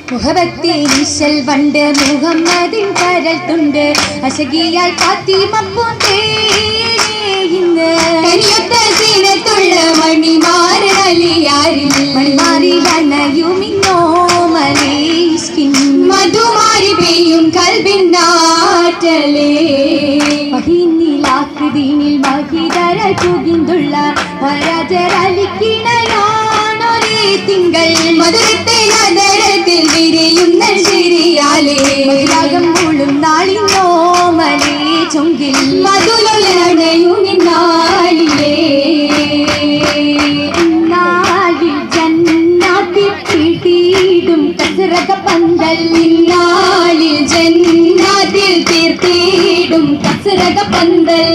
മുഹബത്തെ നിശൽ വണ്ട് മുഹമ്മദിൻ കരൽ തുണ്ട് അശകിയാൽ ഫാത്തിമപ്പൂന്തേ ഇന്ന് കനിയൊത്ത മണിമാരലിയാരിൽ മണിമാരി വനയുമിന്നോ മലേഷ്കിൻ മധുമാരി പെയ്യും കൽബിന്നാറ്റലേ മഹിന്നിലാകൃതിയിൽ മഹിതര ചുകിന്തുള്ള പരാജരലിക്കിണയാണൊരേ തിങ്കൾ മധുരത്തെ നഗരത്തിൽ വിരിയുന്ന ശരിയാലേ രാഗം മൂളും നാളിന്നോ മലേ ചൊങ്കിൽ മധുരയുമിന്നാളിലേ നാളിൽ ജന്നാത്തിൽ തീർത്തിടും കസറക പന്തൽ നാളിൽ ജന്നാത്തിൽ തീർത്തിടും കസറക പന്തൽ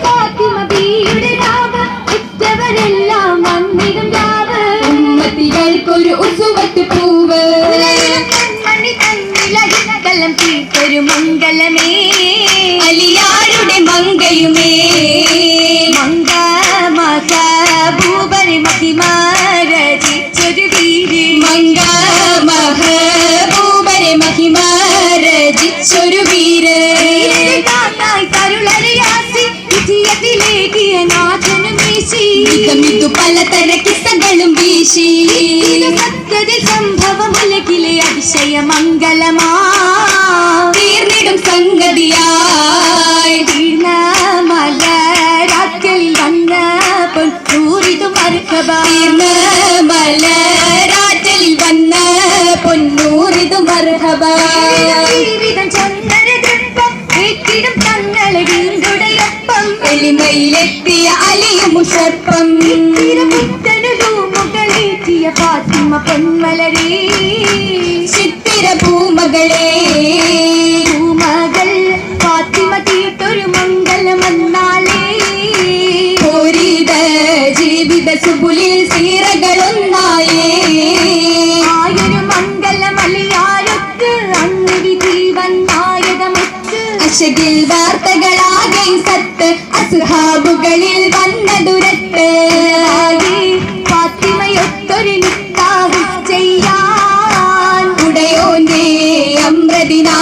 ഫാത്തിമ ബീയുടെ രാവ് ഉറ്റവരെല്ലാം വന്നിടും രാവ് ഉമ്മത്തികൾക്കൊരു ഉത്സവത്ത് പൂവ് കൺമണി തന്നിലകലം തീർത്തൊരു മംഗളമേ അലിയാരുടെ മംഗയുമേ മംഗമഹബൂബരെ മഹിമാരജിച്ചൊരു വീര് മംഗമഹബൂബരെ മഹിമാരജിച്ചൊരു വീര് കരുളറിയാസി വിജയത്തിലേക്കിയ നാഥനും വീശി മിതു പലതര കിസ്സകളും വീശി സത്യത്തിൽ സംഭവമുലകിലെ അതിശയ മംഗളമാ തീർന്നിടും സംഗതിയായി തീർന്ന മലരാക്കലിൽ വന്ന പൊന്നൂരിതു മർഹബ തീർന്ന മലരാറ്റലിൽ വന്ന പൊന്നൂരിതു മർഹബ ജീവിതം ചന്ദ്രദൃപ്പം വീട്ടിടും തങ്ങളെ വീണ്ടുടയൊപ്പം എളിമയിലെത്തിയ അലിയും മുഷർപ്പം മുകളേറ്റിയ ഫാത്തിമ പൊന്മലരേ ചിത്തിര ഭൂമകളെ ഭൂമകൾ ഫാത്തിമ തീർത്തൊരു മംഗളമെന്നാലേ ഓരിത ജീവിത സുബുലിൽ സീറകളൊന്നായേ ആയൊരു മംഗളമലിയാരൊത്ത് അന്നിടി ജീവൻ നായകമൊത്ത് അശകിൽ വാർത്തകളാകെ സത്ത് അസ്ഹാബുകളിൽ വന്ന ദുരത്ത് ഫാത്തിമയൊത്തൊരു നിക്കാഹ് ചെയ്യാൻ ഉടയോന്റെ അമ്രദിനാ